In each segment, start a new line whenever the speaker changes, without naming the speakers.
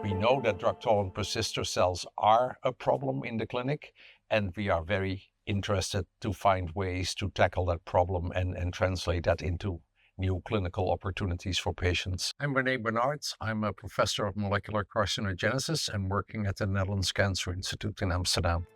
We know that drug-tolerant persister cells are a problem in the clinic, and we are very interested to find ways to tackle that problem and translate that into new clinical opportunities for patients. I'm René Bernards. I'm a professor of molecular carcinogenesis and working at the Netherlands Cancer Institute in Amsterdam.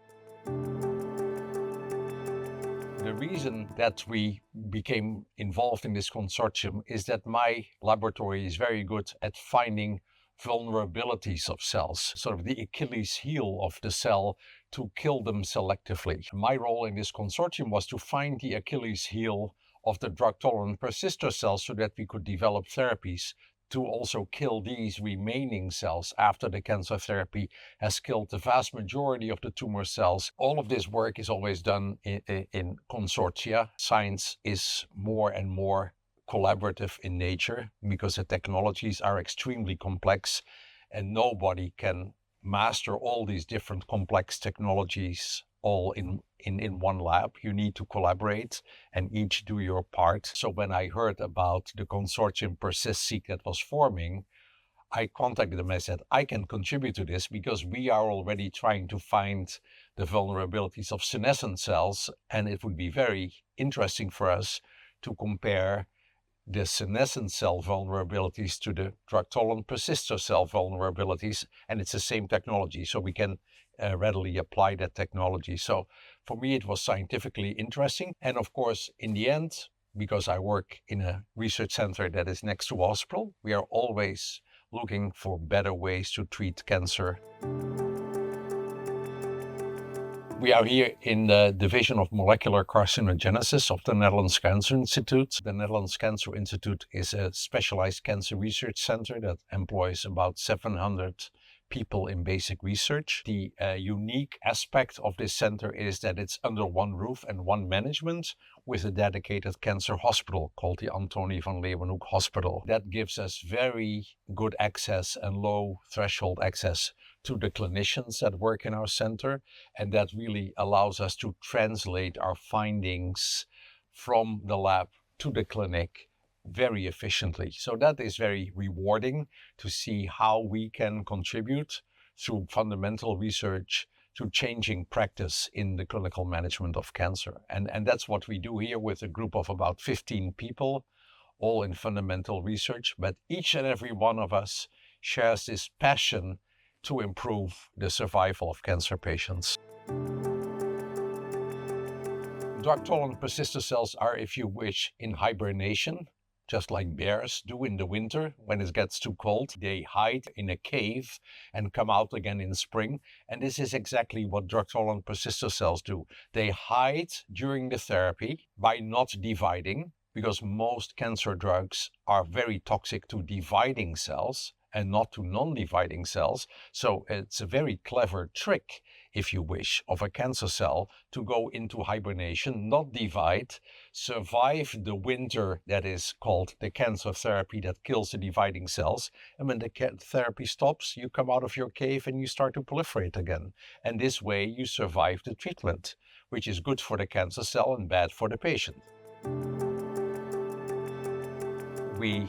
The reason that we became involved in this consortium is that my laboratory is very good at finding vulnerabilities of cells, sort of the Achilles heel of the cell, to kill them selectively. My role in this consortium was to find the Achilles heel of the drug-tolerant persister cells so that we could develop therapies to also kill these remaining cells after the cancer therapy has killed the vast majority of the tumor cells. All of this work is always done in consortia. Science is more and more collaborative in nature because the technologies are extremely complex and nobody can master all these different complex technologies all in one lab. You need to collaborate and each do your part. So when I heard about the consortium PERSIST-SEQ that was forming, I contacted them and I said, I can contribute to this because we are already trying to find the vulnerabilities of senescent cells, and it would be very interesting for us to compare the senescent cell vulnerabilities to the drug-tolerant persister cell vulnerabilities, and it's the same technology, so we can readily apply that technology. So for me, it was scientifically interesting. And of course, in the end, because I work in a research center that is next to a hospital, we are always looking for better ways to treat cancer. We are here in the Division of Molecular Carcinogenesis of the Netherlands Cancer Institute. The Netherlands Cancer Institute is a specialized cancer research center that employs about 700 people in basic research. The unique aspect of this center is that it's under one roof and one management with a dedicated cancer hospital called the Antonie van Leeuwenhoek Hospital. That gives us very good access and low threshold access to the clinicians that work in our center, and that really allows us to translate our findings from the lab to the clinic very efficiently. So that is very rewarding to see how we can contribute through fundamental research to changing practice in the clinical management of cancer. And that's what we do here with a group of about 15 people, all in fundamental research, but each and every one of us shares this passion to improve the survival of cancer patients. Drug-tolerant persister cells are, if you wish, in hibernation, just like bears do in the winter when it gets too cold. They hide in a cave and come out again in spring. And this is exactly what drug-tolerant persister cells do. They hide during the therapy by not dividing, because most cancer drugs are very toxic to dividing cells and not to non-dividing cells. So it's a very clever trick, if you wish, of a cancer cell to go into hibernation, not divide, survive the winter that is called the cancer therapy that kills the dividing cells. And when the therapy stops, you come out of your cave and you start to proliferate again. And this way you survive the treatment, which is good for the cancer cell and bad for the patient. We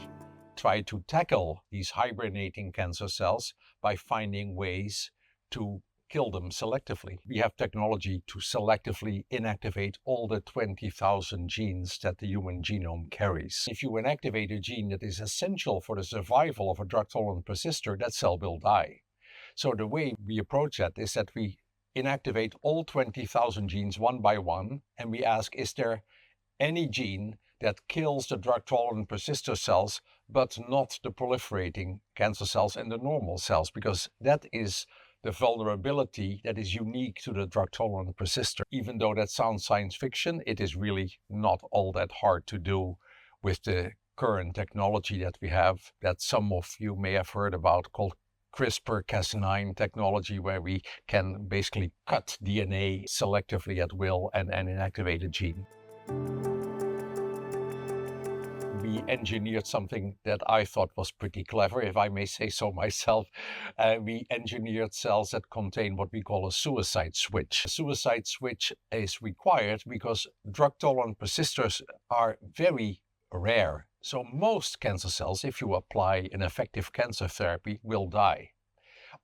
try to tackle these hibernating cancer cells by finding ways to kill them selectively. We have technology to selectively inactivate all the 20,000 genes that the human genome carries. If you inactivate a gene that is essential for the survival of a drug-tolerant persister, that cell will die. So the way we approach that is that we inactivate all 20,000 genes one by one, and we ask, is there any gene that kills the drug-tolerant persister cells, but not the proliferating cancer cells and the normal cells, because that is the vulnerability that is unique to the drug-tolerant persister. Even though that sounds science fiction, it is really not all that hard to do with the current technology that we have, that some of you may have heard about, called CRISPR-Cas9 technology, where we can basically cut DNA selectively at will and inactivate a gene. We engineered something that I thought was pretty clever, if I may say so myself. We engineered cells that contain what we call a suicide switch. A suicide switch is required because drug-tolerant persisters are very rare. So most cancer cells, if you apply an effective cancer therapy, will die.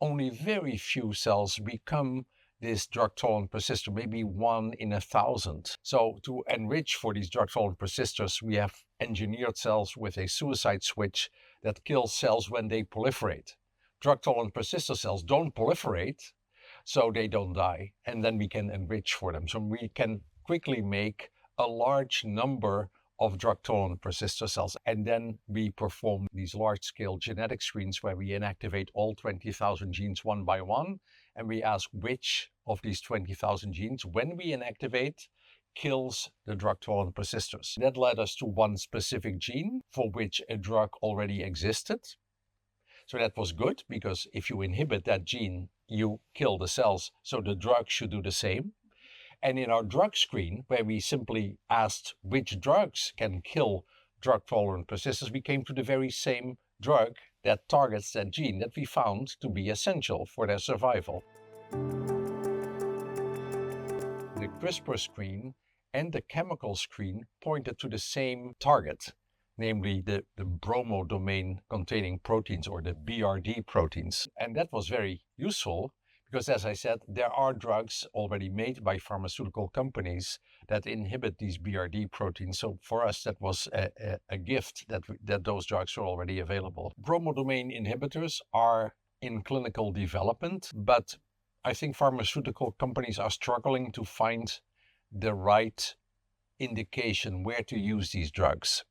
only very few cells become this drug-tolerant persister, maybe 1 in 1,000. So to enrich for these drug-tolerant persisters, we have engineered cells with a suicide switch that kills cells when they proliferate. Drug-tolerant persister cells don't proliferate, so they don't die, and then we can enrich for them. So we can quickly make a large number of drug-tolerant persister cells, and then we perform these large-scale genetic screens where we inactivate all 20,000 genes one by one, and we ask which of these 20,000 genes, when we inactivate, kills the drug-tolerant persisters. That led us to one specific gene for which a drug already existed. So that was good, because if you inhibit that gene, you kill the cells, so the drug should do the same. And in our drug screen, where we simply asked which drugs can kill drug-tolerant persisters, we came to the very same drug that targets that gene that we found to be essential for their survival. The CRISPR screen and the chemical screen pointed to the same target, namely the bromodomain containing proteins, or the BRD proteins. And that was very useful because, as I said, there are drugs already made by pharmaceutical companies that inhibit these BRD proteins. So for us, that was a gift that those drugs are already available. Bromodomain inhibitors are in clinical development, but I think pharmaceutical companies are struggling to find the right indication where to use these drugs.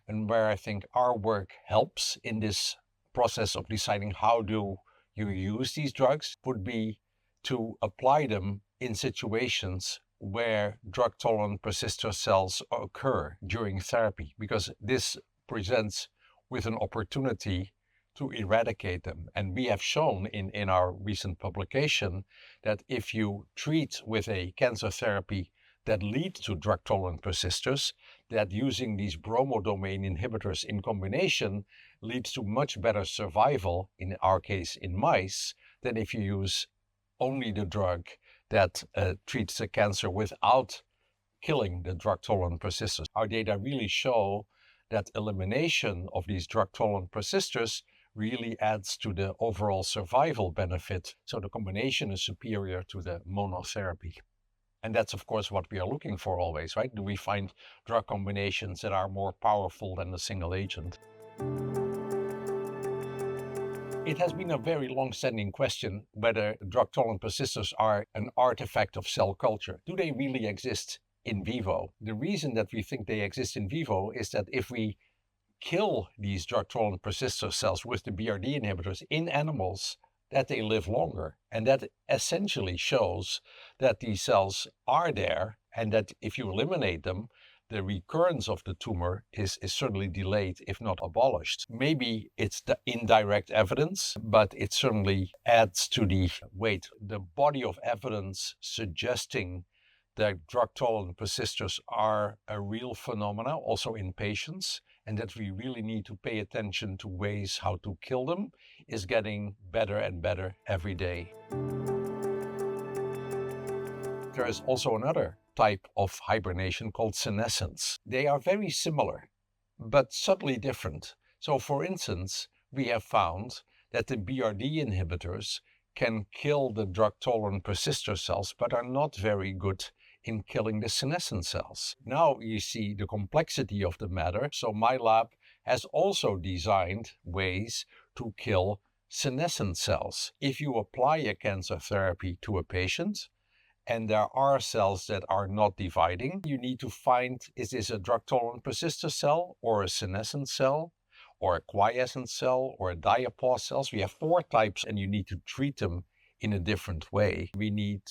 And where I think our work helps in this process of deciding how do you use these drugs would be to apply them in situations where drug-tolerant persister cells occur during therapy, because this presents with an opportunity to eradicate them. And we have shown in our recent publication that if you treat with a cancer therapy that leads to drug-tolerant persisters, that using these bromodomain inhibitors in combination leads to much better survival, in our case in mice, than if you use only the drug that treats the cancer without killing the drug-tolerant persisters. Our data really show that elimination of these drug-tolerant persisters really adds to the overall survival benefit. So the combination is superior to the monotherapy. And that's, of course, what we are looking for always, right? Do we find drug combinations that are more powerful than the single agent? It has been a very long-standing question whether drug-tolerant persisters are an artifact of cell culture. Do they really exist in vivo? The reason that we think they exist in vivo is that if we kill these drug-tolerant persister cells with the BRD inhibitors in animals, that they live longer. And that essentially shows that these cells are there, and that if you eliminate them, the recurrence of the tumor is certainly delayed, if not abolished. Maybe it's the indirect evidence, but it certainly adds to the weight. The body of evidence suggesting that drug-tolerant persisters are a real phenomena, also in patients, and that we really need to pay attention to ways how to kill them, is getting better and better every day. There is also another type of hibernation called senescence. They are very similar, but subtly different. So for instance, we have found that the BRD inhibitors can kill the drug-tolerant persister cells, but are not very good in killing the senescent cells. Now you see the complexity of the matter. So my lab has also designed ways to kill senescent cells. If you apply a cancer therapy to a patient, and there are cells that are not dividing, you need to find, is this a drug-tolerant persister cell, or a senescent cell, or a quiescent cell, or a diapause cells? We have 4 types, and you need to treat them in a different way. We need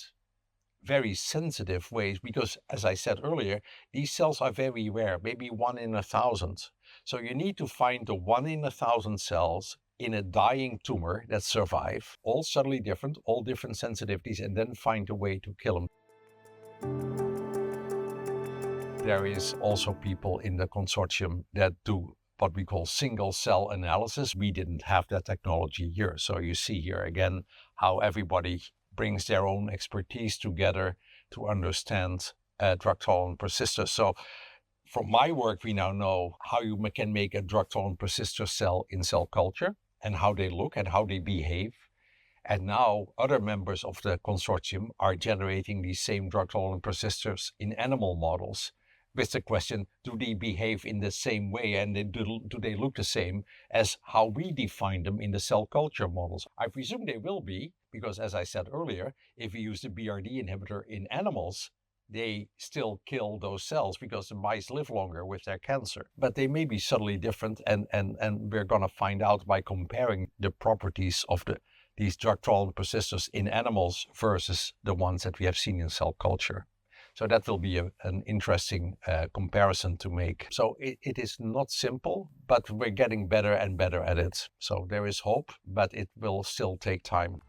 very sensitive ways, because as I said earlier, these cells are very rare, maybe 1 in 1,000. So you need to find the 1 in 1,000 cells in a dying tumor that survive, all subtly different, all different sensitivities, and then find a way to kill them. There is also people in the consortium that do what we call single cell analysis. We didn't have that technology here. So you see here again how everybody brings their own expertise together to understand drug-tolerant persisters. So from my work, we now know how you can make a drug-tolerant persister cell in cell culture, and how they look and how they behave. And now other members of the consortium are generating these same drug-tolerant persisters in animal models with the question, do they behave in the same way and do they look the same as how we define them in the cell culture models? I presume they will be, because as I said earlier, if we use the BRD inhibitor in animals, they still kill those cells because the mice live longer with their cancer. But they may be subtly different, and we're going to find out by comparing the properties of these drug-tolerant persisters in animals versus the ones that we have seen in cell culture. So that will be an interesting comparison to make. So it is not simple, but we're getting better and better at it. So there is hope, but it will still take time.